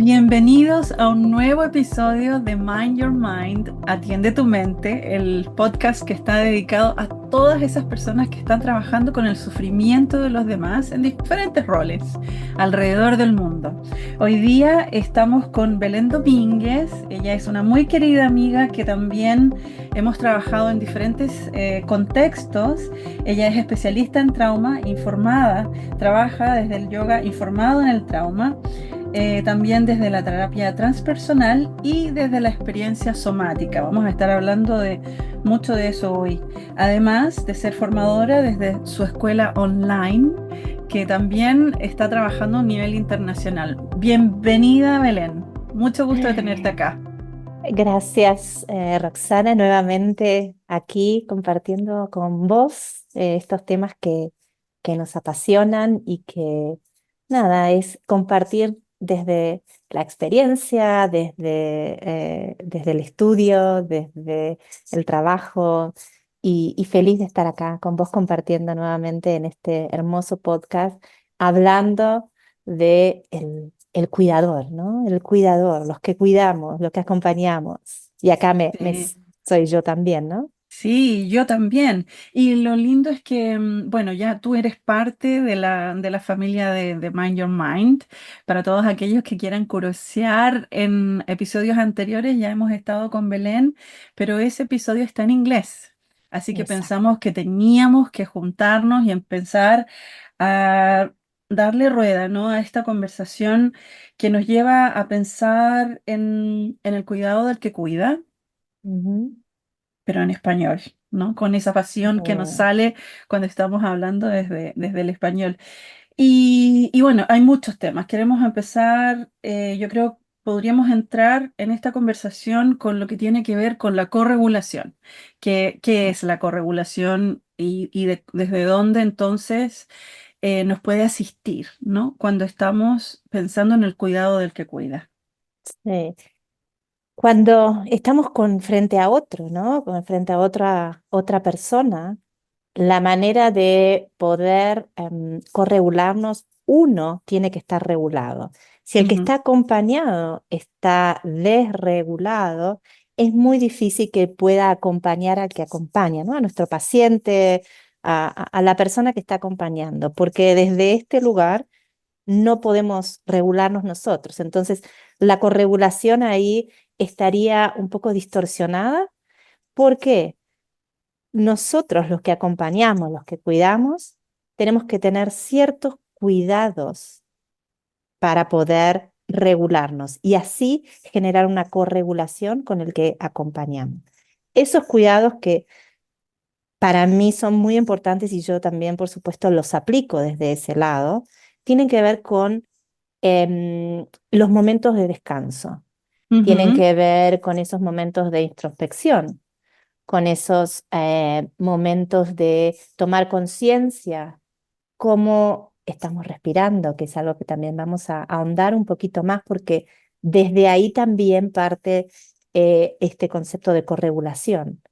Bienvenidos a un nuevo episodio de Mind Your Mind, Atiende tu Mente, el podcast que está dedicado a todas esas personas que están trabajando con el sufrimiento de los demás en diferentes roles alrededor del mundo. Hoy día estamos con Belén Domínguez. Ella es una muy querida amiga que también hemos trabajado en diferentes contextos. Ella es especialista en trauma, informada, trabaja desde el yoga informado en el trauma, también desde la terapia transpersonal y desde la experiencia somática. Vamos a estar hablando de mucho de eso hoy. Además de ser formadora desde su escuela online, que también está trabajando a un nivel internacional. Bienvenida, Belén. Mucho gusto de tenerte acá. Gracias, Roxana, nuevamente aquí compartiendo con vos estos temas que nos apasionan y que, nada, es compartir desde la experiencia, desde el estudio, desde el trabajo y feliz de estar acá con vos compartiendo nuevamente en este hermoso podcast, hablando de el cuidador, ¿no? El cuidador, los que cuidamos, los que acompañamos. Y acá Sí. soy yo también, ¿no? Sí, yo también. Y lo lindo es que, bueno, ya tú eres parte de la familia de Mind Your Mind. Para todos aquellos que quieran curiosear, en episodios anteriores ya hemos estado con Belén, pero ese episodio está en inglés. Así que Exacto. pensamos que teníamos que juntarnos y empezar a darle rueda, ¿no? A esta conversación que nos lleva a pensar en el cuidado del que cuida, Ujú. pero en español, ¿no? Con esa pasión que nos Eh, sale cuando estamos hablando desde el español. Y bueno, hay muchos temas. Queremos empezar, yo creo, podríamos entrar en esta conversación con lo que tiene que ver con la corregulación. ¿Qué es la corregulación y desde dónde entonces nos puede asistir, ¿no? Cuando estamos pensando en el cuidado del que cuida. sí. Cuando estamos con frente a otro, ¿no? Con frente a otra persona, la manera de poder corregularnos, uno tiene que estar regulado. Si el que Ujú, está acompañado está desregulado, es muy difícil que pueda acompañar al que acompaña, ¿no? A nuestro paciente, a la persona que está acompañando, porque desde este lugar no podemos regularnos nosotros. Entonces, la corregulación ahí estaría un poco distorsionada. ¿Por qué? Nosotros, los que acompañamos, los que cuidamos, tenemos que tener ciertos cuidados para poder regularnos y así generar una corregulación con el que acompañamos. Esos cuidados que para mí son muy importantes y yo también, por supuesto, los aplico desde ese lado, tienen que ver con los momentos de descanso, tienen ujú. que ver con esos momentos de introspección, con esos momentos de tomar conciencia, cómo estamos respirando, que es algo que también vamos a ahondar un poquito más, porque desde ahí también parte este concepto de corregulación.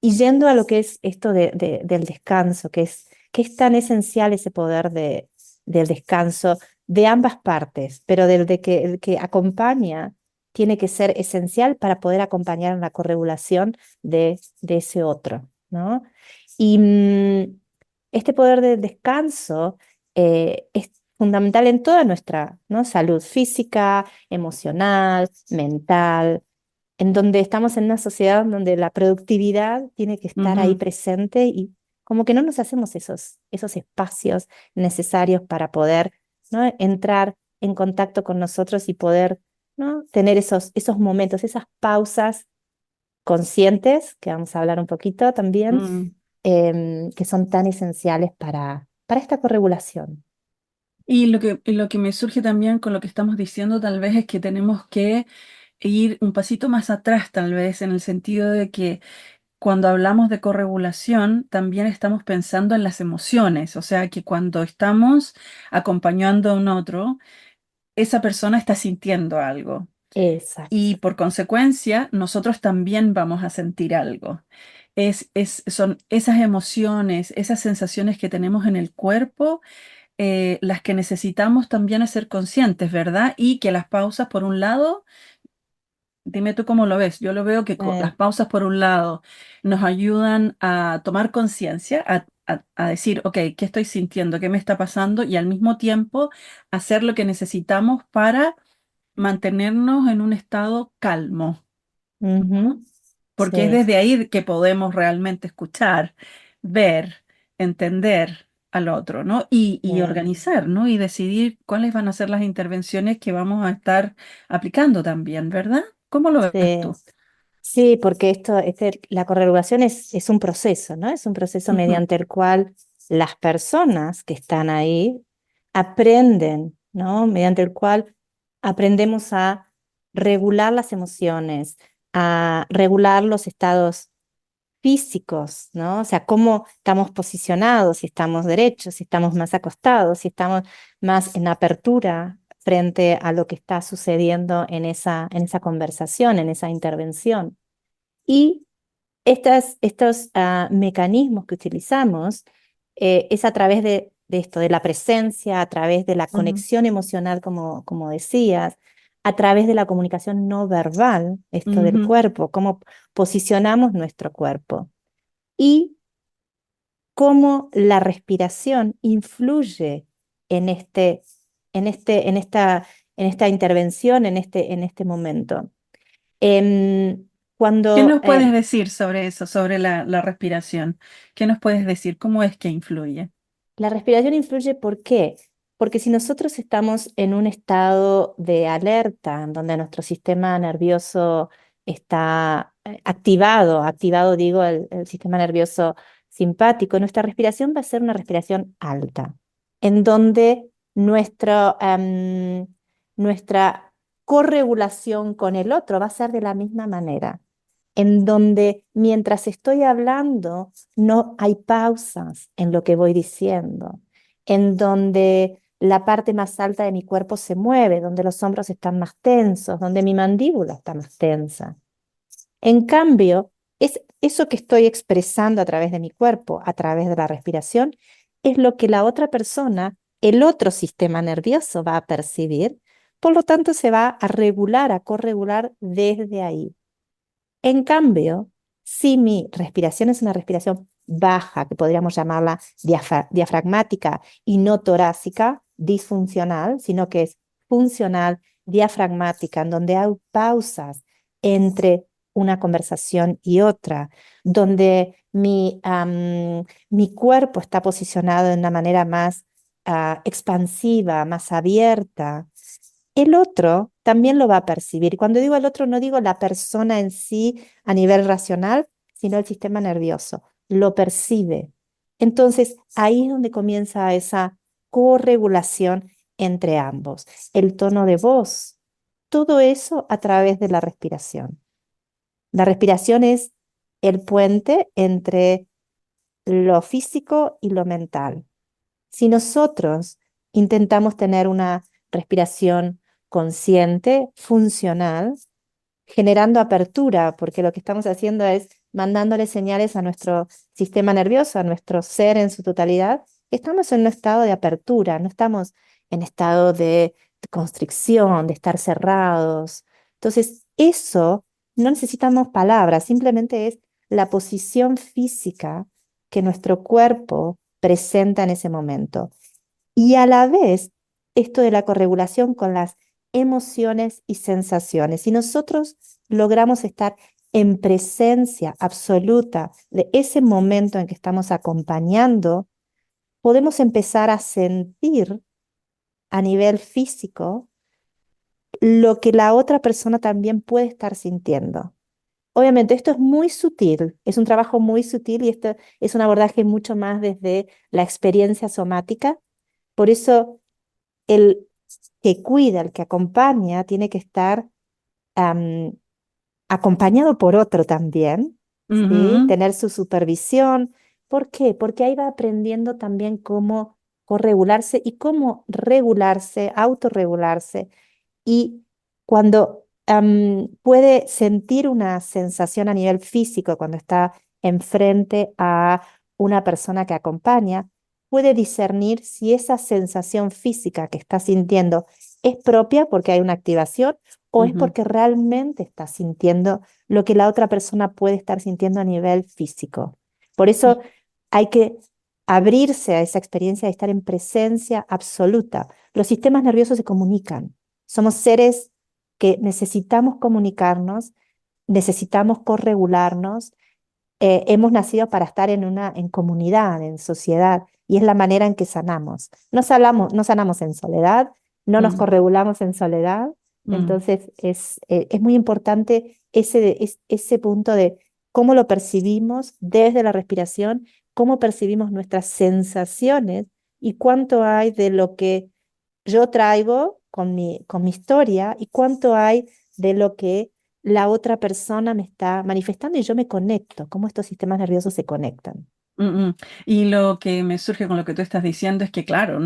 Y yendo a lo que es esto del descanso, que es tan esencial ese poder del descanso de ambas partes, pero el que acompaña tiene que ser esencial para poder acompañar en la corregulación de ese otro, ¿no? Y este poder del descanso es fundamental en toda nuestra, ¿no? Salud física, emocional, mental, en donde estamos en una sociedad donde la productividad tiene que estar ahí Ujú. presente y como que no nos hacemos esos espacios necesarios para poder, ¿no? Entrar en contacto con nosotros y poder, ¿no? Tener esos momentos, esas pausas conscientes, que vamos a hablar un poquito también, Mm. que son tan esenciales para esta corregulación. Y lo que me surge también con lo que estamos diciendo tal vez es que tenemos que ir un pasito más atrás, tal vez, en el sentido de que cuando hablamos de corregulación, también estamos pensando en las emociones, o sea, que cuando estamos acompañando a un otro, esa persona está sintiendo algo Exacto. y por consecuencia nosotros también vamos a sentir algo. Son esas emociones, esas sensaciones que tenemos en el cuerpo las que necesitamos también es ser conscientes, ¿verdad? Y que las pausas, por un lado, dime tú cómo lo ves. Yo lo veo que Eh, las pausas, por un lado, nos ayudan a tomar conciencia, a decir, ok, ¿qué estoy sintiendo? ¿Qué me está pasando? Y al mismo tiempo hacer lo que necesitamos para mantenernos en un estado calmo, ujú, porque es sí, desde ahí que podemos realmente escuchar, ver, entender al otro, ¿no? Y sí, organizar, ¿no? Y decidir cuáles van a ser las intervenciones que vamos a estar aplicando también, ¿verdad? ¿Cómo lo ves sí. tú? Sí, porque la corregulación es un proceso, ¿no? Es un proceso Ujú, mediante el cual las personas que están ahí aprenden, ¿no? Mediante el cual aprendemos a regular las emociones, a regular los estados físicos, ¿no? O sea, cómo estamos posicionados, si estamos derechos, si estamos más acostados, si estamos más en apertura frente a lo que está sucediendo en esa conversación, en esa intervención. Y estos mecanismos que utilizamos es a través de esto, de la presencia, a través de la ujú, conexión emocional, como decías, a través de la comunicación no verbal, esto del ujú. cuerpo, cómo posicionamos nuestro cuerpo y cómo la respiración influye en en esta intervención, en este momento. Em, ¿Qué cuando nos puedes decir sobre eso, sobre la respiración? ¿Qué nos puedes decir? ¿Cómo es que influye? La respiración influye, ¿por qué? Porque si nosotros estamos en un estado de alerta, en donde nuestro sistema nervioso está activado digo, el sistema nervioso simpático, nuestra respiración va a ser una respiración alta, en donde nuestra corregulación con el otro va a ser de la misma manera, en donde mientras estoy hablando, no hay pausas en lo que voy diciendo, en donde la parte más alta de mi cuerpo se mueve, donde los hombros están más tensos, donde mi mandíbula está más tensa. En cambio, es eso que estoy expresando a través de mi cuerpo, a través de la respiración, es lo que la otra persona, el otro sistema nervioso va a percibir, por lo tanto se va a regular, a corregular desde ahí. En cambio, si mi respiración es una respiración baja, que podríamos llamarla diafragmática y no torácica, disfuncional, sino que es funcional, diafragmática, en donde hay pausas entre una conversación y otra, donde mi cuerpo está posicionado de una manera más expansiva, más abierta, el otro también lo va a percibir. Y cuando digo el otro, no digo la persona en sí a nivel racional, sino el sistema nervioso. Lo percibe. Entonces, ahí es donde comienza esa corregulación entre ambos. El tono de voz, todo eso a través de la respiración. La respiración es el puente entre lo físico y lo mental. Si nosotros intentamos tener una respiración consciente, funcional, generando apertura, porque lo que estamos haciendo es mandándole señales a nuestro sistema nervioso, a nuestro ser en su totalidad, estamos en un estado de apertura, no estamos en estado de constricción, de estar cerrados. Entonces, eso no necesitamos palabras, simplemente es la posición física que nuestro cuerpo presenta en ese momento. Y a la vez, esto de la corregulación con las emociones y sensaciones. Si nosotros logramos estar en presencia absoluta de ese momento en que estamos acompañando, podemos empezar a sentir a nivel físico lo que la otra persona también puede estar sintiendo. Obviamente, esto es muy sutil, es un trabajo muy sutil y esto es un abordaje mucho más desde la experiencia somática. Por eso, el que cuida, el que acompaña, tiene que estar am, acompañado por otro también, ¿sí? Ujú. Tener su supervisión. ¿Por qué? Porque ahí va aprendiendo también cómo corregularse y cómo regularse, autorregularse. Y cuando puede sentir una sensación a nivel físico, cuando está enfrente a una persona que acompaña, puede discernir si esa sensación física que está sintiendo es propia porque hay una activación o es Ujú, porque realmente está sintiendo lo que la otra persona puede estar sintiendo a nivel físico. Por y- eso hay que abrirse a esa experiencia de estar en presencia absoluta. Los sistemas nerviosos se comunican. Somos seres que necesitamos comunicarnos, necesitamos corregularnos. Hemos nacido para estar en comunidad, en sociedad, y es la manera en que sanamos. No sanamos en soledad, no nos mm, corregulamos en soledad. mm, Entonces es muy importante ese punto de cómo lo percibimos desde la respiración, cómo percibimos nuestras sensaciones y cuánto hay de lo que yo traigo con mi historia y cuánto hay de lo que la otra persona me está manifestando y yo me conecto, cómo estos sistemas nerviosos se conectan. mm, mm. Y lo que me surge con lo que tú estás diciendo es que, claro,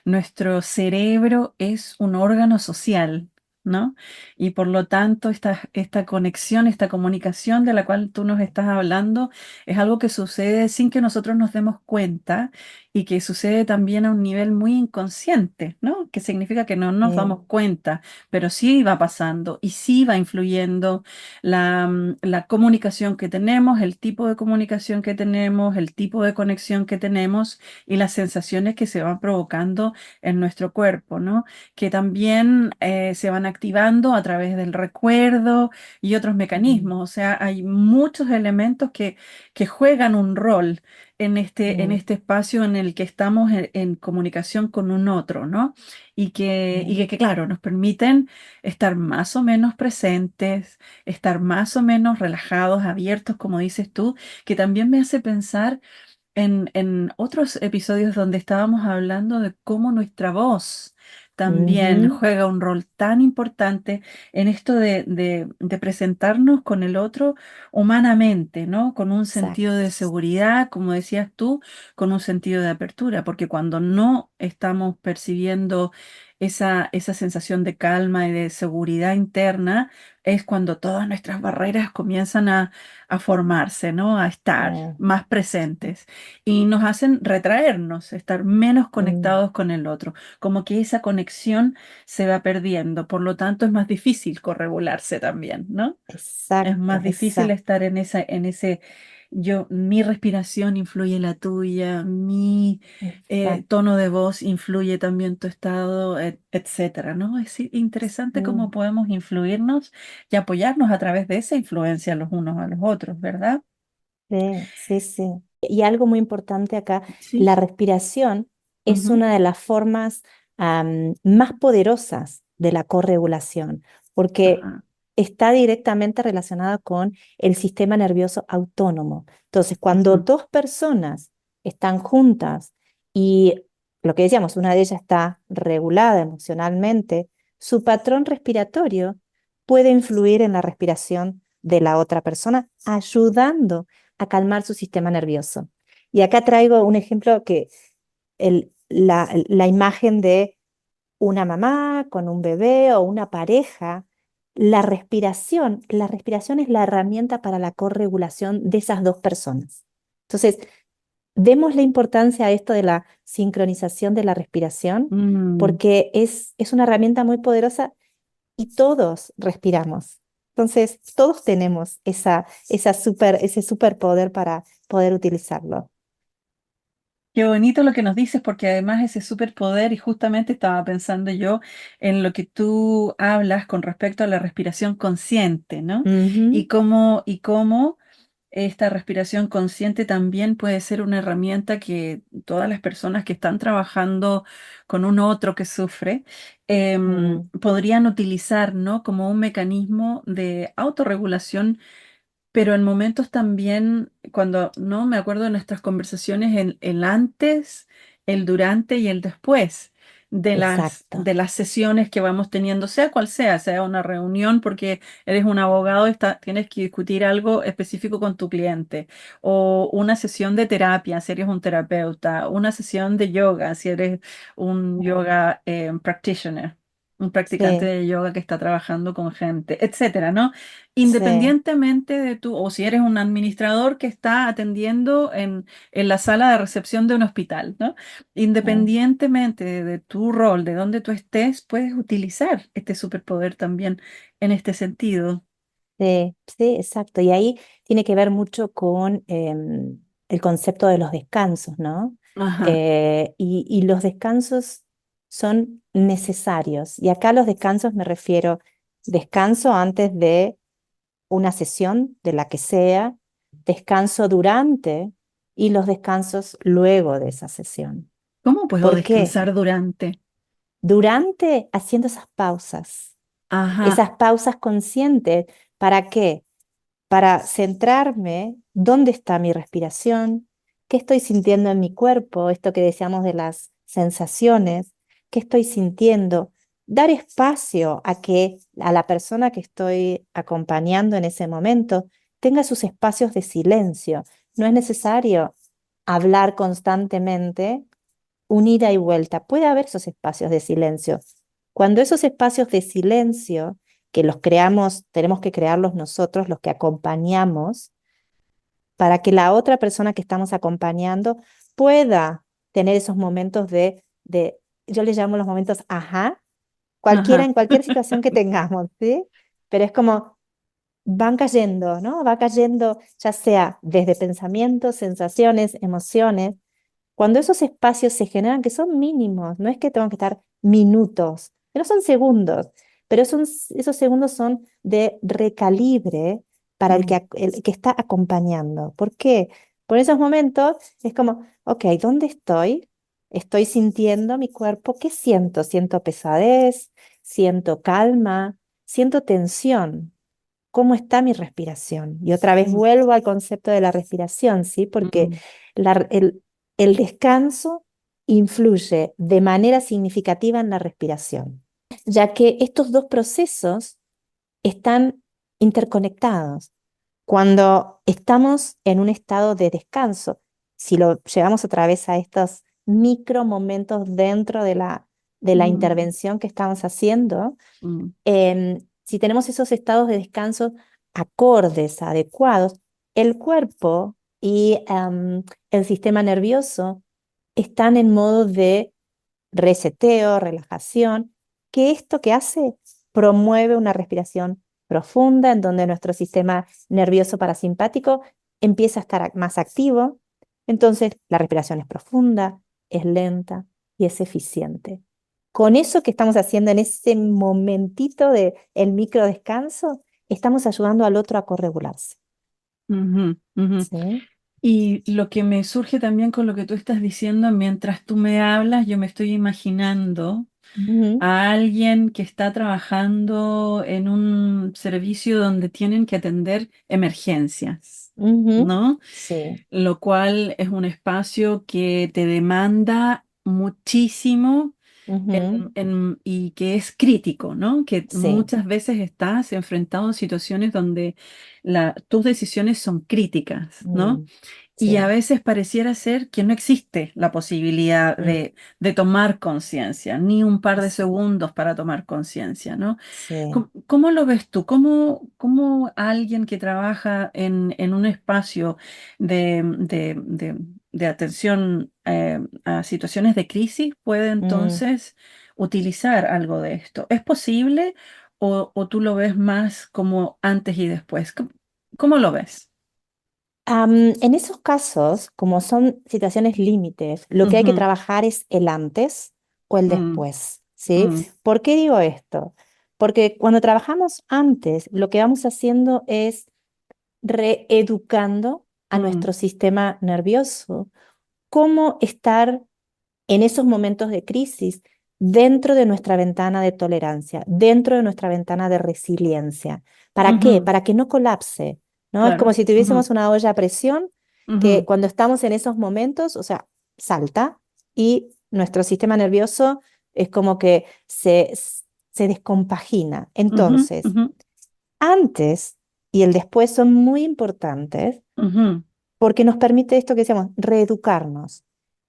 nuestro cerebro es un órgano social, ¿no? Y por lo tanto, esta conexión, esta comunicación de la cual tú nos estás hablando, es algo que sucede sin que nosotros nos demos cuenta y que sucede también a un nivel muy inconsciente, ¿no? Que significa que no nos Eh, damos cuenta, pero sí va pasando y sí va influyendo la comunicación que tenemos, el tipo de comunicación que tenemos, el tipo de conexión que tenemos y las sensaciones que se van provocando en nuestro cuerpo, ¿no? Que también se van activando a través del recuerdo y otros mm, mecanismos. O sea, hay muchos elementos que juegan un rol en mm, este espacio en el que estamos en comunicación con un otro, ¿no? Y que, claro, nos permiten estar más o menos presentes, estar más o menos relajados, abiertos, como dices tú, que también me hace pensar en otros episodios donde estábamos hablando de cómo nuestra voz también ujú, juega un rol tan importante en esto de presentarnos con el otro humanamente, ¿no? Con un sentido exacto. de seguridad, como decías tú, con un sentido de apertura, porque cuando no estamos percibiendo esa sensación de calma y de seguridad interna, es cuando todas nuestras barreras comienzan a formarse, ¿no? A estar Eh, más presentes y nos hacen retraernos, estar menos mm, conectados con el otro, como que esa conexión se va perdiendo, por lo tanto es más difícil corregularse también, ¿no? Es exacto, más difícil exacto, estar mi respiración influye en la tuya, mi exacto. tono de voz influye también tu estado, etcétera, ¿no? Es interesante cómo Sí, podemos influirnos y apoyarnos a través de esa influencia los unos a los otros, ¿verdad? sí, sí, sí. Y algo muy importante acá, Sí. la respiración es Ujú. una de las formas más poderosas de la corregulación, porque Ajá. está directamente relacionada con el sistema nervioso autónomo. Entonces, cuando Ujú. dos personas están juntas y lo que decíamos, una de ellas está regulada emocionalmente, su patrón respiratorio puede influir en la respiración de la otra persona, ayudando a calmar su sistema nervioso. Y acá traigo un ejemplo que la imagen de una mamá con un bebé o una pareja, la respiración es la herramienta para la corregulación de esas dos personas. Entonces, demos la importancia a esto de la sincronización de la respiración, Mm. porque es una herramienta muy poderosa y todos respiramos. Entonces, todos tenemos ese superpoder para poder utilizarlo. Qué bonito lo que nos dices, porque además ese superpoder, y justamente estaba pensando yo en lo que tú hablas con respecto a la respiración consciente, ¿no? Ujú, Y cómo esta respiración consciente también puede ser una herramienta que todas las personas que están trabajando con un otro que sufre mm, podrían utilizar, ¿no? Como un mecanismo de autorregulación, pero en momentos también, cuando, ¿no? Me acuerdo de nuestras conversaciones, el antes, el durante y el después exacto. de las sesiones que vamos teniendo, sea cual sea, sea una reunión porque eres un abogado y tienes que discutir algo específico con tu cliente, o una sesión de terapia si eres un terapeuta, una sesión de yoga si eres un yoga practitioner. un practicante sí, de yoga que está trabajando con gente, etcétera, ¿no? sí, Independientemente de tú, o si eres un administrador que está atendiendo en la sala de recepción de un hospital, ¿no? sí. Independientemente de tu rol, de donde tú estés, puedes utilizar este superpoder también en este sentido. Sí, sí, exacto. Y ahí tiene que ver mucho con el concepto de los descansos, ¿no? Ajá. Y los descansos son necesarios. Y acá los descansos me refiero descanso antes de una sesión de la que sea, descanso durante y los descansos luego de esa sesión. ¿Cómo puedo ¿Por qué? descansar durante? Durante haciendo Ajá, esas pausas conscientes. ¿Para qué? Para centrarme dónde está mi respiración, qué estoy sintiendo en mi cuerpo, esto que decíamos de las sensaciones, qué estoy sintiendo, dar espacio a que a la persona que estoy acompañando en ese momento tenga sus espacios de silencio. No es necesario hablar constantemente, un ida y vuelta. Puede haber esos espacios de silencio. Cuando esos espacios de silencio, que los creamos, tenemos que crearlos nosotros, los que acompañamos, para que la otra persona que estamos acompañando pueda tener esos momentos yo les llamo los momentos ajá, cualquiera, ajá. en cualquier situación que tengamos, ¿sí? Pero es como van cayendo, ¿no? Va cayendo ya sea desde pensamientos, sensaciones, emociones, cuando esos espacios se generan, que son mínimos, no es que tengan que estar minutos, pero son segundos, pero esos segundos son de recalibre para Mm, el que está acompañando. ¿Por qué? Por esos momentos es como, ok, ¿dónde estoy? Estoy sintiendo mi cuerpo, ¿qué siento? Siento pesadez, siento calma, siento tensión. ¿Cómo está mi respiración? Y otra vez mm, vuelvo al concepto de la respiración, ¿sí? Porque mm, la- el, el descanso influye de manera significativa en la respiración, ya que estos dos procesos están interconectados. Cuando estamos en un estado de descanso, si lo llevamos otra vez a estos micro momentos dentro de la mm, intervención que estamos haciendo, mm, si tenemos esos estados de descanso acordes, adecuados, el cuerpo y el sistema nervioso están en modo de reseteo, relajación, que esto que hace promueve una respiración profunda en donde nuestro sistema nervioso parasimpático empieza a estar más activo. Entonces, la respiración es profunda, es lenta y es eficiente. Con eso que estamos haciendo en ese momentito de el micro descanso, estamos ayudando al otro a corregularse. ujú, ujú. ¿Sí? Y lo que me surge también con lo que tú estás diciendo, mientras tú me hablas, yo me estoy imaginando Ujú, a alguien que está trabajando en un servicio donde tienen que atender emergencias, ujú. ¿no? Sí, Lo cual es un espacio que te demanda muchísimo ujú, y que es crítico, ¿no? Que sí, muchas veces estás enfrentado a situaciones donde tus decisiones son críticas, ¿no? mm, Y a sí, veces pareciera ser que no existe la posibilidad mm, de tomar conciencia, ni un par de sí, segundos para tomar conciencia, ¿no? sí. ¿Cómo lo ves tú? ¿Cómo alguien que trabaja en un espacio de atención a situaciones de crisis puede Mm. entonces utilizar algo de esto? ¿Es posible o tú lo ves más como antes y después? ¿Cómo lo ves? En esos casos, como son situaciones límites, lo que hay que Ujú, trabajar es el antes o el mm, después, ¿sí? mm, ¿Por qué digo esto? Porque cuando trabajamos antes, lo que vamos haciendo es reeducando a mm, nuestro sistema nervioso, cómo estar en esos momentos de crisis dentro de nuestra ventana de tolerancia, dentro de nuestra ventana de resiliencia. ¿Para qué? ujú, Para que no colapse, ¿no? Es como claro. si Ujú, tuviésemos una olla a presión que ujú, cuando estamos en esos momentos, o sea, salta y nuestro sistema nervioso es como que se descompagina. ujú, Entonces, ujú, antes y el después son muy importantes ujú, porque nos permite esto que decíamos, reeducarnos.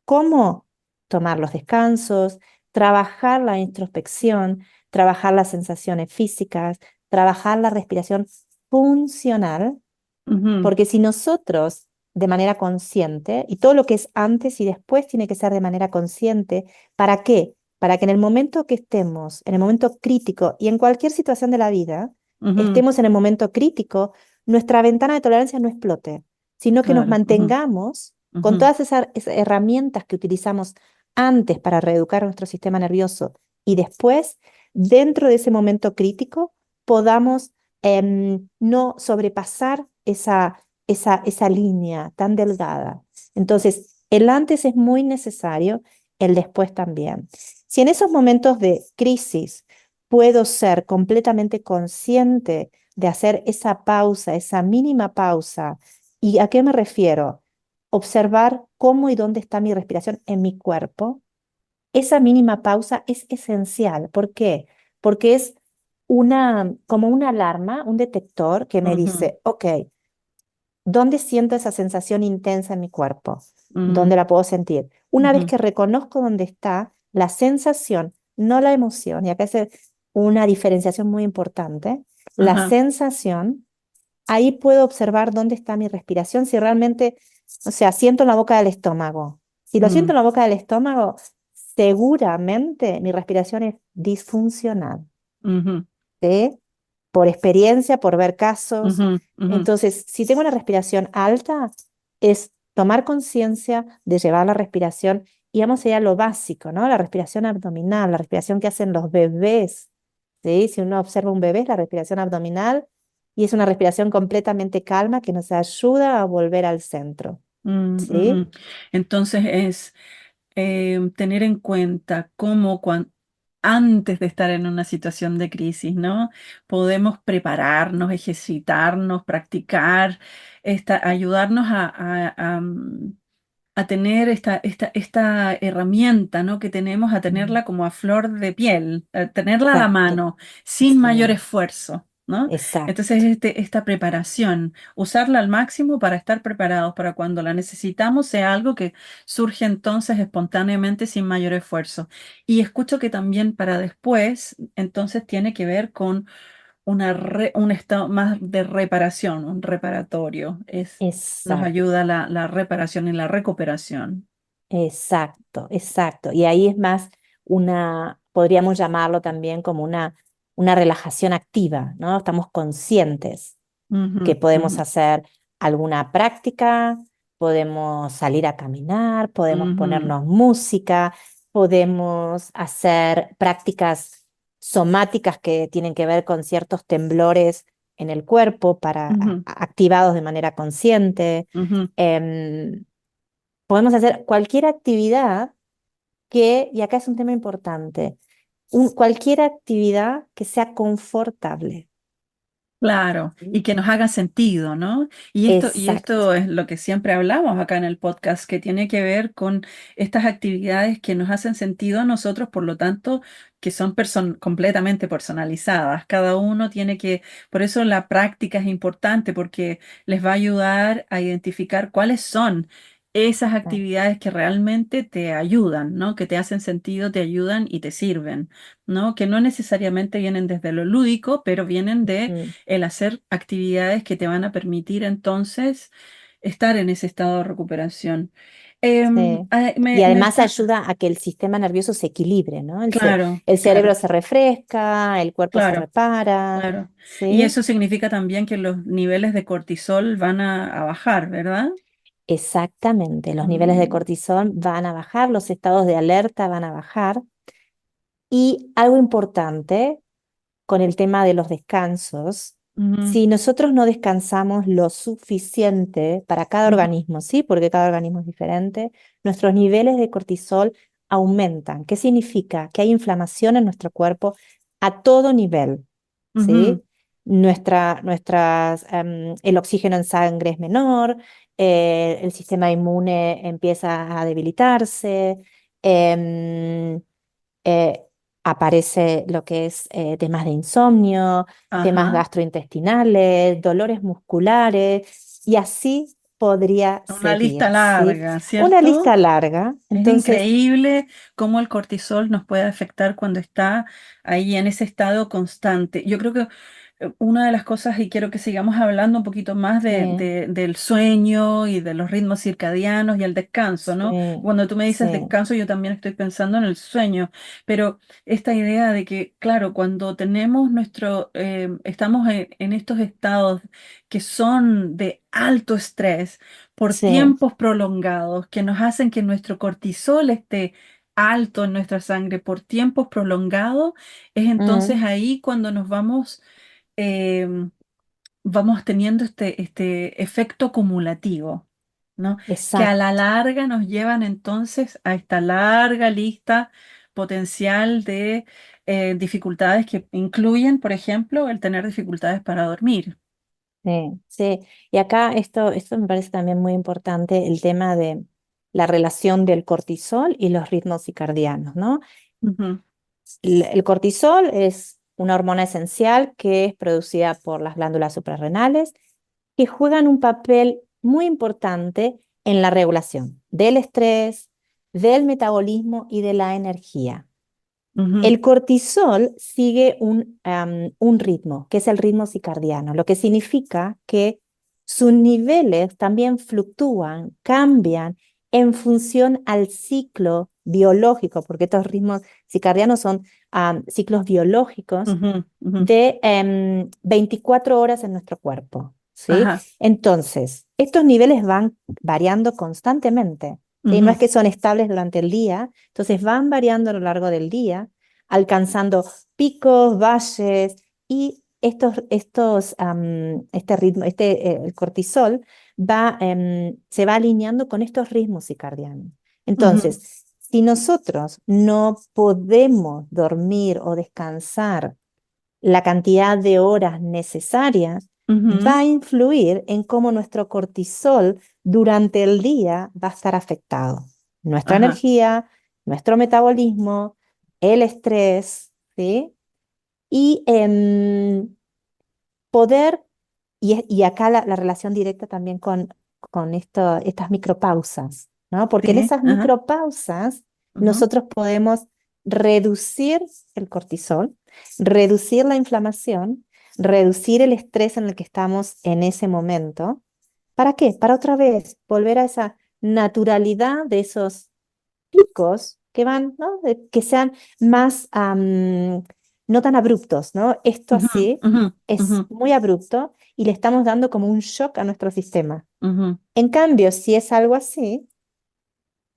¿Cómo? Tomar los descansos, trabajar la introspección, trabajar las sensaciones físicas, trabajar la respiración funcional, Ujú, porque si nosotros de manera consciente, y todo lo que es antes y después tiene que ser de manera consciente, ¿para qué? Para que en el momento que estemos, en el momento crítico y en cualquier situación de la vida, ujú, estemos en el momento crítico, nuestra ventana de tolerancia no explote, sino que nos claro. Ujú, mantengamos con ujú, todas esas herramientas que utilizamos antes para reeducar nuestro sistema nervioso y después, dentro de ese momento crítico, podamos no sobrepasar esa línea tan delgada. Entonces, el antes es muy necesario, el después también. Si en esos momentos de crisis puedo ser completamente consciente de hacer esa pausa, esa mínima pausa, ¿y a qué me refiero? Observar cómo y dónde está mi respiración en mi cuerpo. Esa mínima pausa es esencial. ¿Por qué? Porque es como una alarma, un detector que me ujú, dice, ok, ¿dónde siento esa sensación intensa en mi cuerpo? ujú, ¿Dónde la puedo sentir? Una vez ujú, que reconozco dónde está la sensación, no la emoción, y acá es una diferenciación muy importante, la ajá, sensación, ahí puedo observar dónde está mi respiración, si realmente, o sea, siento en la boca del estómago. Si lo siento mm, en la boca del estómago, seguramente mi respiración es disfuncional. ujú, ¿Sí? Por experiencia, por ver casos. ujú, ujú, Entonces, si tengo una respiración alta, es tomar conciencia de llevar la respiración y vamos allá a lo básico, ¿no? La respiración abdominal, la respiración que hacen los bebés, ¿sí? Si uno observa un bebé, es la respiración abdominal y es una respiración completamente calma que nos ayuda a volver al centro, ¿sí? ujú. Entonces es tener en cuenta cómo antes de estar en una situación de crisis, ¿no? Podemos prepararnos, ejercitarnos, practicar, ayudarnos a tener esta herramienta, ¿no? Que tenemos, a Mm. tenerla como a flor de piel, a tenerla a la Exacto, mano, sin mayor sí, esfuerzo, ¿no? Entonces, exacto, esta preparación, usarla al máximo para estar preparados para cuando la necesitamos, sea algo que surge entonces espontáneamente sin mayor esfuerzo. Y escucho que también para después, entonces tiene que ver con un estado más de reparación, un reparatorio. Nos exacto. ayuda la reparación y la recuperación. Exacto, exacto. Y ahí es más podríamos llamarlo también como una relajación activa, ¿no? Estamos conscientes que Ujú, podemos ujú, hacer alguna práctica, podemos salir a caminar, podemos ujú, ponernos música, podemos hacer prácticas somáticas que tienen que ver con ciertos temblores en el cuerpo ujú, activados de manera consciente. ujú. Em, Podemos hacer cualquier actividad y acá es un tema importante, cualquier actividad que sea confortable. Claro, y ¿Sí? que nos haga sentido, ¿no? Y Exacto. esto es lo que siempre hablamos acá en el podcast, que tiene que ver con estas actividades que nos hacen sentido a nosotros, por lo tanto, que son completamente personalizadas. Cada uno tiene por eso la práctica es importante, porque les va a ayudar a identificar cuáles son esas actividades que realmente te ayudan, ¿no? Que te hacen sentido, te ayudan y te sirven, ¿no? Que no necesariamente vienen desde lo lúdico, pero vienen de Mm, el hacer actividades que te van a permitir entonces estar en ese estado de recuperación. sí. Y Me además está, ayuda a que el sistema nervioso se equilibre, ¿no? claro, El cerebro claro, se refresca, el cuerpo se claro, repara, claro. Y ¿sí? eso significa también que los niveles de cortisol van a bajar, ¿verdad? Exactamente. Los niveles de Mm, cortisol van a bajar, los estados de alerta van a bajar. Y algo importante con el tema de los descansos, ujú, si nosotros no descansamos lo suficiente para cada ujú, organismo, ¿sí? Porque cada organismo es diferente, nuestros niveles de cortisol aumentan. ¿Qué significa? Que hay inflamación en nuestro cuerpo a todo nivel, ujú, ¿sí? El oxígeno en sangre es menor, el sistema inmune empieza a debilitarse, em, eh, aparece lo que es temas de insomnio, temas ajá, gastrointestinales, dolores musculares, y así podría Una seguir, lista ¿sí? larga, Una ¿cierto? lista larga. Es Entonces, increíble cómo el cortisol nos puede afectar cuando está ahí en ese estado constante. Yo creo que una de las cosas, y quiero que sigamos hablando un poquito más sí, del sueño y de los ritmos circadianos y el descanso, ¿no? sí, Cuando tú me dices sí, descanso, yo también estoy pensando en el sueño, pero esta idea de que, claro, cuando tenemos estamos en estos estados que son de alto estrés, por sí. tiempos prolongados que nos hacen que nuestro cortisol esté alto en nuestra sangre por tiempos prolongados, es Mm, entonces ahí cuando em, vamos teniendo este efecto acumulativo, ¿no? Que a la exacto. larga nos llevan entonces a esta larga lista potencial de dificultades que incluyen, por ejemplo, el tener dificultades para dormir. Sí, sí. Y acá esto me parece también muy importante, el tema de la relación del cortisol y los ritmos circadianos, ¿no? Ujú, El cortisol es una hormona esencial que es producida por las glándulas suprarrenales que juegan un papel muy importante en la regulación del estrés, del metabolismo y de la energía. ujú, El cortisol sigue un ritmo, que es el ritmo circadiano, lo que significa que sus niveles también fluctúan, cambian en función al ciclo biológico, porque estos ritmos circadianos son ciclos biológicos ujú, ujú. de 24 horas en nuestro cuerpo, ¿sí? Ajá. Entonces, estos niveles van variando constantemente, ¿sí? No Ujú, es que son estables durante el día, entonces van variando a lo largo del día, alcanzando picos, valles y este ritmo, el cortisol se va alineando con estos ritmos circadianos. ujú. Entonces, si nosotros no podemos dormir o descansar la cantidad de horas necesarias, va Ujú, a influir en cómo nuestro cortisol durante el día va a estar afectado. Nuestra ajá, energía, nuestro metabolismo, el estrés, ¿sí? Y poder, y acá la relación directa también con estas micropausas, ¿no? Porque en sí, esas ajá, micropausas ujú, nosotros podemos reducir el cortisol, reducir la inflamación, reducir el estrés en el que estamos en ese momento. ¿Para qué? Para otra vez volver a esa naturalidad de esos picos que van, ¿no? Que sean más, no tan abruptos, ¿no? Esto ujú, así ujú, ujú, es muy abrupto y le estamos dando como un shock a nuestro sistema. ujú. En cambio, si es algo así,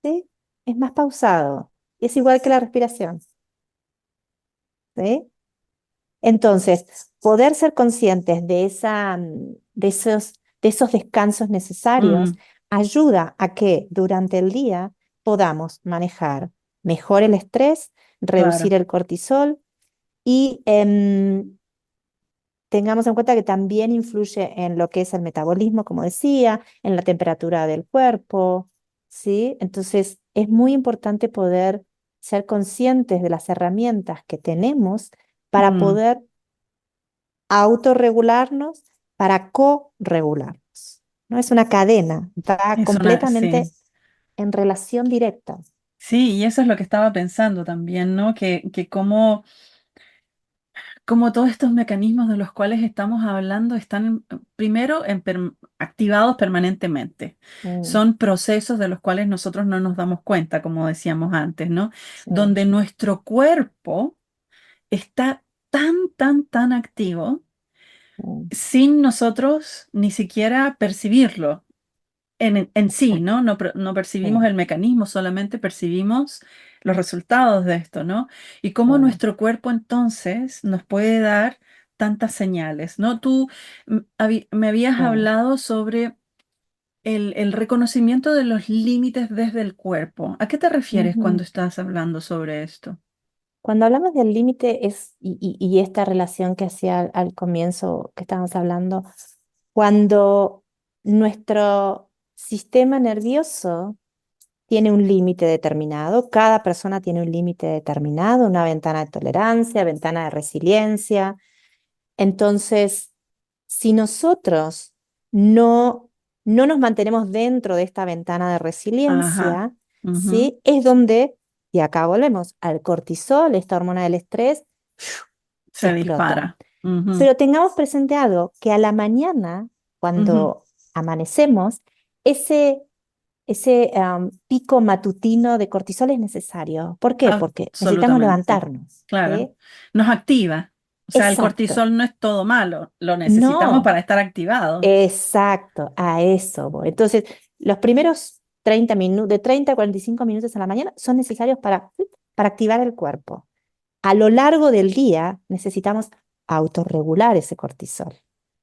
¿sí? Es más pausado. Es igual que la respiración, ¿sí? Entonces, poder ser conscientes de esos descansos necesarios Mm, ayuda a que durante el día podamos manejar mejor el estrés, reducir claro. el cortisol y tengamos en cuenta que también influye en lo que es el metabolismo, como decía, en la temperatura del cuerpo, ¿sí? Entonces, es muy importante poder ser conscientes de las herramientas que tenemos para Mm, poder autorregularnos, para co-regularnos, ¿no? Es una cadena, va sí. completamente en relación directa. Sí, y eso es lo que estaba pensando también, ¿no? Que como todos estos mecanismos de los cuales estamos hablando están primero activados permanentemente. Mm, Son procesos de los cuales nosotros no nos damos cuenta, como decíamos antes, ¿no? sí, Donde nuestro cuerpo está tan activo mm, sin nosotros ni siquiera percibirlo en sí, exacto, ¿no? No percibimos sí, el mecanismo, solamente percibimos los resultados de esto, ¿no? Y cómo sí, nuestro cuerpo entonces nos puede dar tantas señales, ¿no? Tú me habías sí. hablado sobre el reconocimiento de los límites desde el cuerpo. ¿A qué te refieres Ujú. cuando estás hablando sobre esto? Cuando hablamos del límite y esta relación que hacía al comienzo que estábamos hablando, cuando nuestro sistema nervioso tiene un límite determinado, cada persona tiene un límite determinado, una ventana de tolerancia, ventana de resiliencia. Entonces, si nosotros no no nos mantenemos dentro de esta ventana de Ajá. resiliencia, Ujú. ¿sí? Es donde, y acá volvemos, al cortisol, esta hormona del estrés, Se explota. dispara. Ujú. Pero tengamos presente algo, que a la mañana, Ujú. cuando amanecemos, ese pico matutino de cortisol es necesario. ¿Por qué? Porque necesitamos Absolutamente. levantarnos, Claro. ¿sí? Nos activa. O sea, el Exacto. cortisol no es todo malo. Lo necesitamos No, para estar activados. exacto, a eso voy. Entonces, los primeros 30 minutos, de 30 a 45 minutos a la mañana son necesarios para activar el cuerpo. A lo largo del día necesitamos autorregular ese cortisol,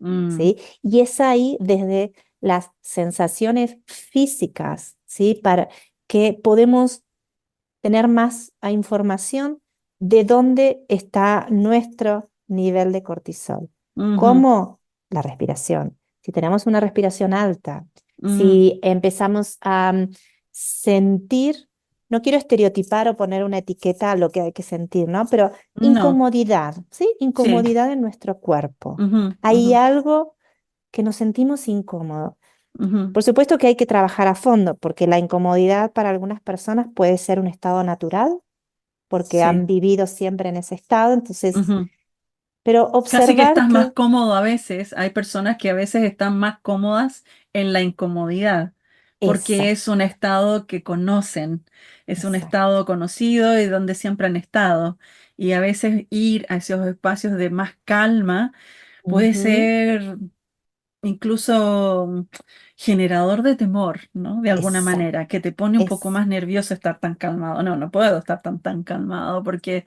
Mm, ¿sí? Y es ahí desde las sensaciones físicas, ¿sí? Para que podemos tener más información de dónde está nuestro nivel de cortisol. ujú, ¿Cómo? La respiración. Si tenemos una respiración alta, mm. si empezamos a sentir, no quiero estereotipar o poner una etiqueta a lo que hay que sentir, ¿no? Pero No. incomodidad, ¿sí? Sí. Incomodidad en nuestro cuerpo. Ujú, Hay ujú, algo que nos sentimos incómodos. ujú. Por supuesto que hay que trabajar a fondo, porque la incomodidad para algunas personas puede ser un estado natural, porque Sí. han vivido siempre en ese estado, entonces, Ujú. pero Casi que observar estás más que, cómodo a veces. Hay personas que a veces están más cómodas en la incomodidad, porque es exacto, un estado que conocen, es un exacto. estado conocido y donde siempre han estado. Y a veces ir a esos espacios de más calma puede Ujú, ser incluso generador de temor, ¿no? De alguna exacto, manera, que te pone un poco es, más nervioso estar tan calmado. No, no puedo estar tan calmado porque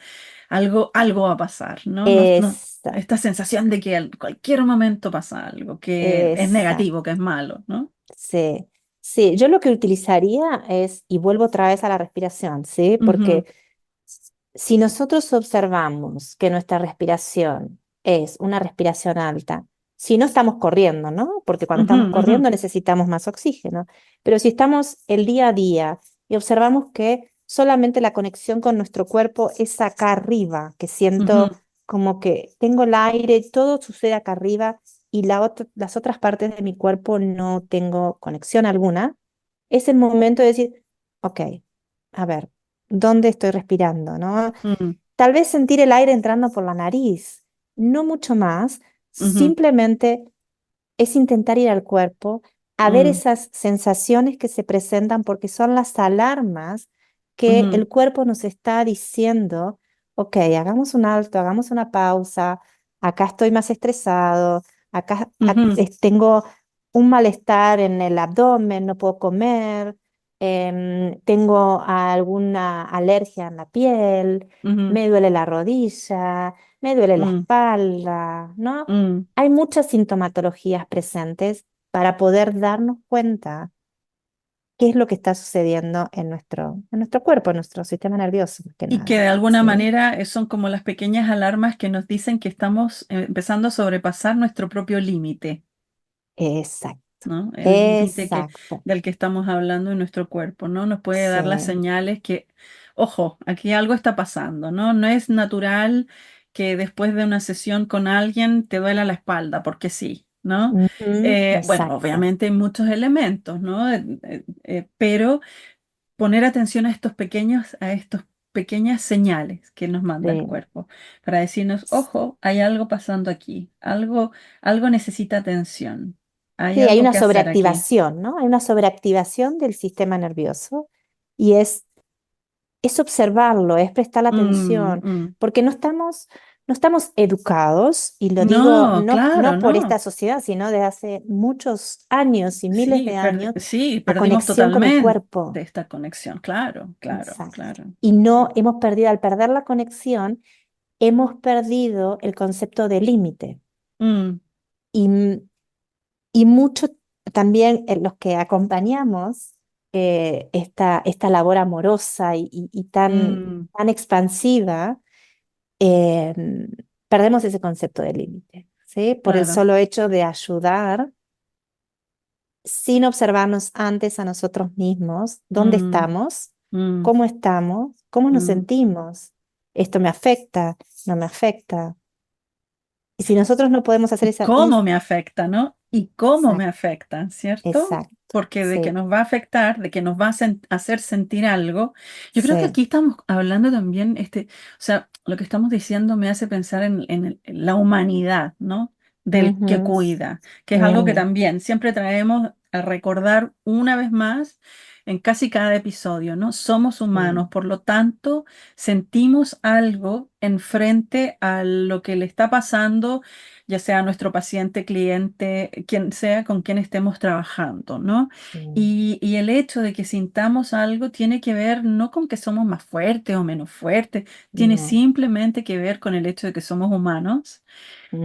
algo va a pasar, ¿no? exacto, Esta sensación de que en cualquier momento pasa algo, que es exacto. negativo, que es malo, ¿no? Sí, sí, yo lo que utilizaría es, y vuelvo otra vez a la respiración, ¿sí? Ujú, Porque si nosotros observamos que nuestra respiración es una respiración alta, si no estamos corriendo, ¿no? Porque cuando ujú, estamos ujú, corriendo necesitamos más oxígeno, pero si estamos el día a día y observamos que solamente la conexión con nuestro cuerpo es acá arriba, que siento ujú, como que tengo el aire, todo sucede acá arriba y las otras partes de mi cuerpo no tengo conexión alguna, es el momento de decir, ok, a ver, ¿dónde estoy respirando, no? ujú, Tal vez sentir el aire entrando por la nariz, no mucho más, ujú, simplemente es intentar ir al cuerpo a ver ujú, esas sensaciones que se presentan porque son las alarmas que ujú, el cuerpo nos está diciendo, ok, hagamos un alto, hagamos una pausa, acá estoy más estresado, acá ujú, tengo un malestar en el abdomen, no puedo comer, tengo alguna alergia en la piel, ujú, me duele la rodilla, me duele la ujú, espalda, ¿no? ujú. Hay muchas sintomatologías presentes para poder darnos cuenta qué es lo que está sucediendo en nuestro cuerpo, en nuestro sistema nervioso, más que Y que nada. de alguna ¿Sí? manera son como las pequeñas alarmas que nos dicen que estamos empezando a sobrepasar nuestro propio límite, Exacto, ¿no? El límite exacto. del que estamos hablando en nuestro cuerpo, ¿no? Nos puede dar las Sí. señales que, ojo, aquí algo está pasando, ¿no? No es natural que después de una sesión con alguien te duela la espalda, porque sí, ¿no? Ujú, Bueno, exacto. obviamente hay muchos elementos, ¿no? Pero poner atención a estos pequeñas señales que nos manda el Sí. cuerpo para decirnos, ojo, hay algo pasando aquí, algo necesita atención, hay Sí, hay algo una que hacer aquí. sobreactivación, ¿no? Hay una sobreactivación del sistema nervioso y es observarlo, es prestar la Mm, atención, mm. porque no estamos educados, y lo digo No, no, claro, no por esta no. sociedad, sino de hace muchos años y miles Sí, de años, sí, la perdimos conexión con el totalmente cuerpo. esta conexión, claro, claro, Exacto. claro. Y no Sí. hemos perdido, al perder la conexión, hemos perdido el concepto de límite. Mm, Y, y mucho también los que acompañamos esta labor amorosa y mm, tan expansiva, eh, perdemos ese concepto de límite, ¿sí? Por el claro. solo hecho de ayudar sin observarnos antes a nosotros mismos, dónde Mm, mm, estamos, cómo nos mm. sentimos. Esto me afecta, no me afecta. Y si nosotros no podemos hacer esa... ¿Cómo me afecta, no? y cómo me exacto, afectan, ¿cierto? exacto, Porque de que sí, nos va a afectar, de que nos va a hacer sentir algo. Yo creo que sí, aquí estamos hablando también, o sea, lo que estamos diciendo me hace pensar en la humanidad, ¿no? Del que ujú, cuida, que es algo que mm, también siempre traemos a recordar una vez más en casi cada episodio, ¿no? Somos mm, humanos, por lo tanto, sentimos algo en frente a lo que le está pasando, ya sea nuestro paciente, cliente, quien sea con quien estemos trabajando, ¿no? mm, Y el hecho de que sintamos algo tiene que ver no con que somos más fuertes o menos fuertes, tiene no, simplemente que ver con el hecho de que somos humanos.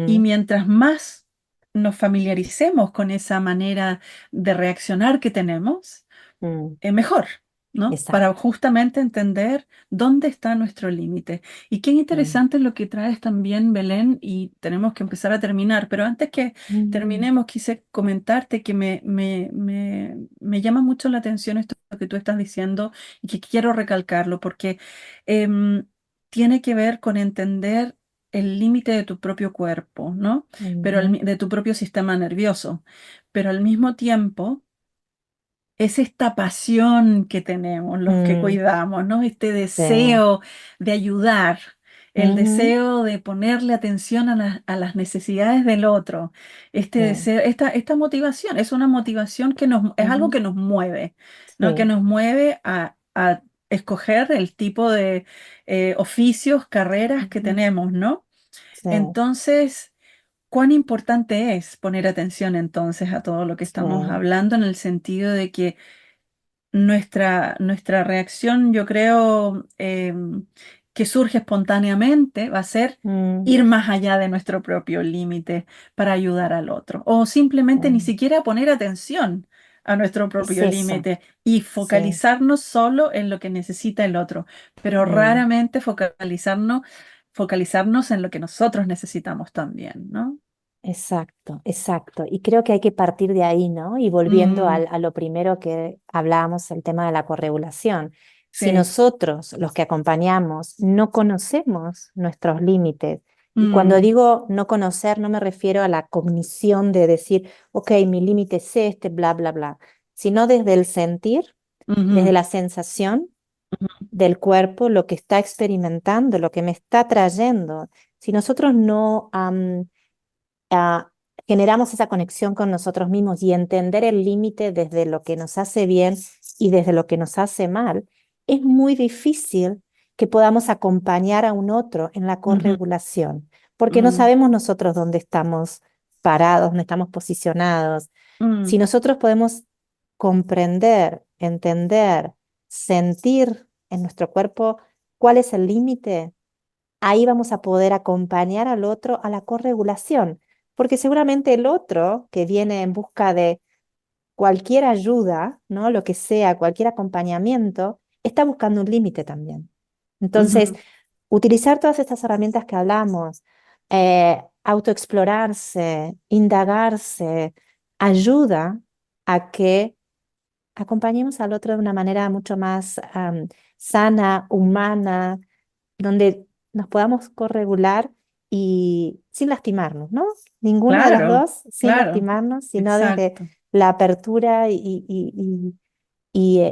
Y mm, mientras más nos familiaricemos con esa manera de reaccionar que tenemos, mm, mejor, ¿no? Para exacto, justamente entender dónde está nuestro límite. Y qué mm, interesante lo que traes también, Belén, y tenemos que empezar a terminar, pero antes que mm, terminemos, quise comentarte que me llama mucho la atención esto que tú estás diciendo y que quiero recalcarlo porque em, tiene que ver con entender el límite de tu propio cuerpo, ¿no? Pero ujú, de tu propio sistema nervioso. Pero al mismo tiempo es esta pasión que tenemos los que mm, cuidamos, ¿no? Este sí, deseo de ayudar, el ujú, deseo de ponerle atención a las necesidades del otro, este sí, deseo, esta motivación, es una motivación que es algo ujú, que nos mueve, ¿no? Que sí, nos mueve a escoger el tipo de oficios, carreras que ujú, tenemos, ¿no? sí, Entonces, ¿cuán importante es poner atención entonces a todo lo que estamos sí, hablando en el sentido de que nuestra reacción, yo creo, que surge espontáneamente, va a ser mm, ir más allá de nuestro propio límite para ayudar al otro, o simplemente ni mm, siquiera poner atención a nuestro es propio eso, límite y sí, focalizarnos solo en lo que necesita el otro, pero mm. raramente focalizarnos en lo que nosotros necesitamos también, ¿no? Exacto, exacto. Y creo que hay que partir de ahí, ¿no? Y volviendo Mm, a lo primero que hablábamos, el tema de la corregulación. Si sí. nosotros, los que acompañamos, no conocemos nuestros límites, y cuando Mm, digo no conocer, no me refiero a la cognición de decir, ok, mi límite es este, bla, bla, bla, sino desde el sentir, desde ujú, la sensación ujú, del cuerpo, lo que está experimentando, lo que me está trayendo. Si nosotros no ah, generamos esa conexión con nosotros mismos y entender el límite desde lo que nos hace bien y desde lo que nos hace mal, es muy difícil que podamos acompañar a un otro en la ujú, corregulación, porque no mm, sabemos nosotros dónde estamos parados, dónde estamos posicionados. Si mm, nosotros podemos comprender, entender, sentir en nuestro cuerpo cuál es el límite, ahí vamos a poder acompañar al otro a la corregulación, porque seguramente el otro que viene en busca de cualquier ayuda, ¿no? Lo que sea, cualquier acompañamiento, está buscando un límite también. Entonces, ujú. utilizar todas estas herramientas que hablamos, autoexplorarse, indagarse, ayuda a que acompañemos al otro de una manera mucho más sana, humana, donde nos podamos corregular y sin lastimarnos, ¿no? Ninguna de las Claro, dos sin claro, lastimarnos, sino desde exacto. la apertura y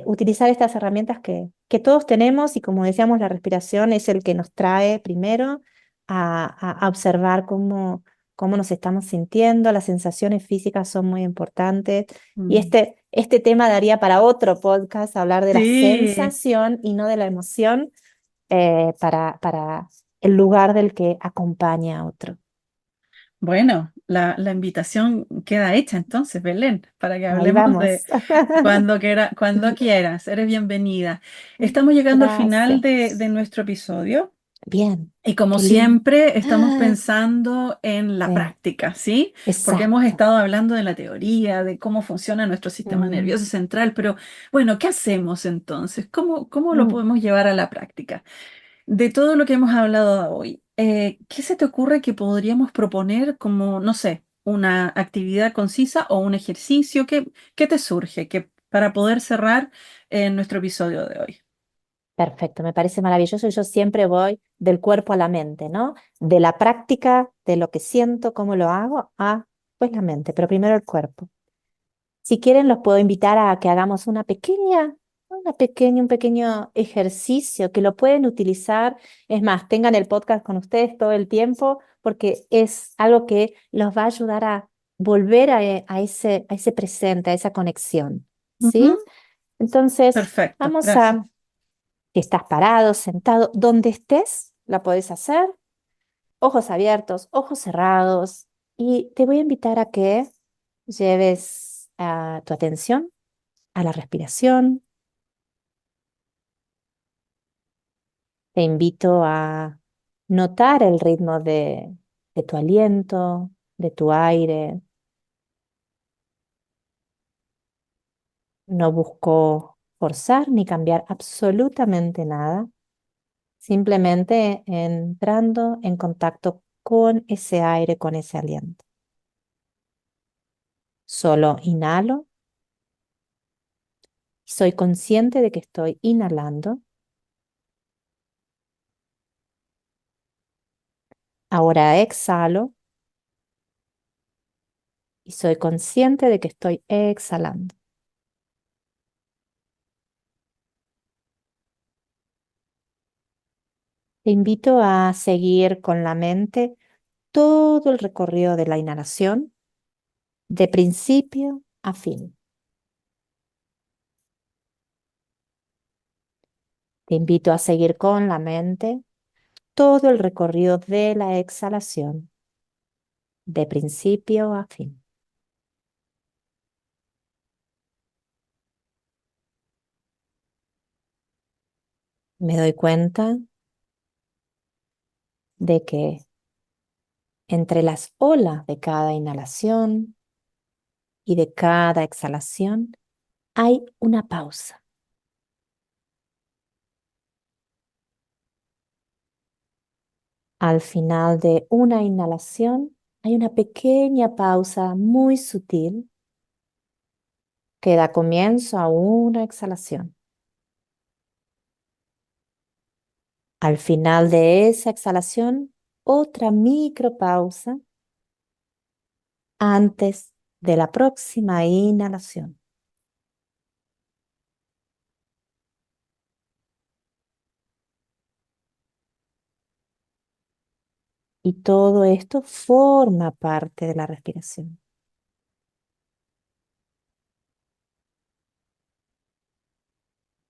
utilizar estas herramientas que todos tenemos y como decíamos, la respiración es el que nos trae primero a observar cómo nos estamos sintiendo, las sensaciones físicas son muy importantes y Mm. este tema daría para otro podcast, hablar de la Sí, sensación y no de la emoción para el lugar del que acompaña a otro. bueno, la invitación queda hecha entonces, Belén, para que Ahí hablemos de vamos. cuando quieras, eres bienvenida. Estamos llegando al final Gracias. de nuestro episodio. Bien, Y como qué lindo. siempre, estamos Ah, pensando en la sí, práctica, ¿sí? Porque hemos exacto. estado hablando de la teoría, de cómo funciona nuestro sistema Mm, nervioso central, pero bueno, ¿qué hacemos entonces? ¿Cómo lo mm. podemos llevar a la práctica? De todo lo que hemos hablado hoy, ¿qué se te ocurre que podríamos proponer como, no sé, una actividad concisa o un ejercicio? ¿Qué te surge para poder cerrar nuestro episodio de hoy? Perfecto, me parece maravilloso y yo siempre voy del cuerpo a la mente, ¿no? De la práctica, de lo que siento, cómo lo hago, a después la mente, pero primero el cuerpo. Si quieren, los puedo invitar a que hagamos un pequeño ejercicio que lo pueden utilizar. Es más, tengan el podcast con ustedes todo el tiempo porque es algo que los va a ayudar a volver a ese presente, a esa conexión. ¿Sí? Ujú. Entonces, Perfecto, vamos gracias. a, si estás parado, sentado, donde estés, la podés hacer, ojos abiertos, ojos cerrados, y te voy a invitar a que lleves tu atención a la respiración. Te invito a notar el ritmo de tu aliento, de tu aire. No busco forzar ni cambiar absolutamente nada, simplemente entrando en contacto con ese aire, con ese aliento. Solo inhalo y soy consciente de que estoy inhalando. Ahora exhalo y soy consciente de que estoy exhalando. Te invito a seguir con la mente todo el recorrido de la inhalación, de principio a fin. Te invito a seguir con la mente todo el recorrido de la exhalación, de principio a fin. Me doy cuenta de que entre las olas de cada inhalación y de cada exhalación hay una pausa. Al final de una inhalación hay una pequeña pausa muy sutil que da comienzo a una exhalación. Al final de esa exhalación, otra micropausa antes de la próxima inhalación. Y todo esto forma parte de la respiración.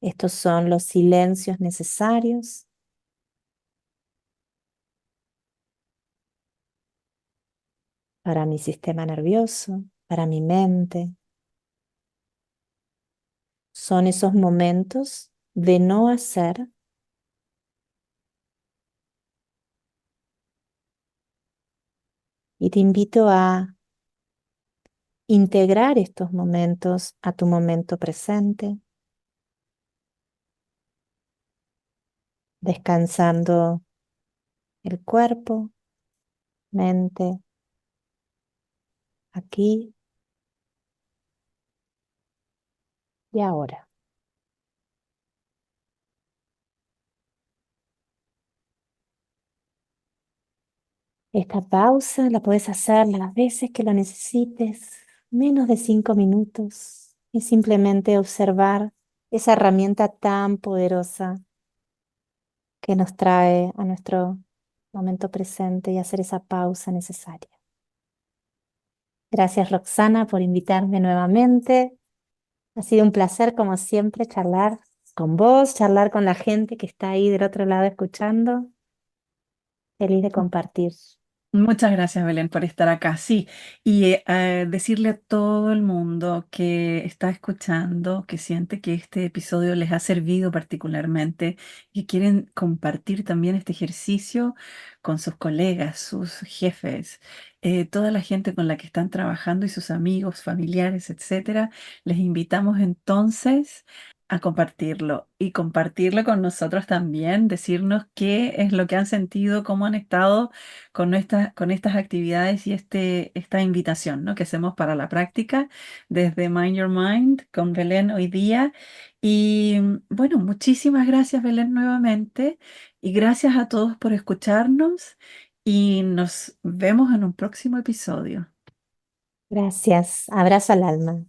Estos son los silencios necesarios para mi sistema nervioso, para mi mente. Son esos momentos de no hacer y te invito a integrar estos momentos a tu momento presente, descansando el cuerpo, mente, aquí y ahora. Esta pausa la puedes hacer las veces que lo necesites, menos de 5 minutos, y simplemente observar esa herramienta tan poderosa que nos trae a nuestro momento presente y hacer esa pausa necesaria. Gracias, Roxana, por invitarme nuevamente. Ha sido un placer, como siempre, charlar con vos, charlar con la gente que está ahí del otro lado escuchando. Feliz de compartir. Muchas gracias, Belén, por estar acá. Sí, y decirle a todo el mundo que está escuchando, que siente que este episodio les ha servido particularmente y quieren compartir también este ejercicio con sus colegas, sus jefes, toda la gente con la que están trabajando y sus amigos, familiares, etcétera, les invitamos entonces a compartirlo y compartirlo con nosotros también, decirnos qué es lo que han sentido, cómo han estado con estas actividades y esta invitación, ¿no?, que hacemos para la práctica desde Mind Your Mind con Belén hoy día. Y bueno, muchísimas gracias, Belén, nuevamente. Y gracias a todos por escucharnos y nos vemos en un próximo episodio. Gracias. Abrazo al alma.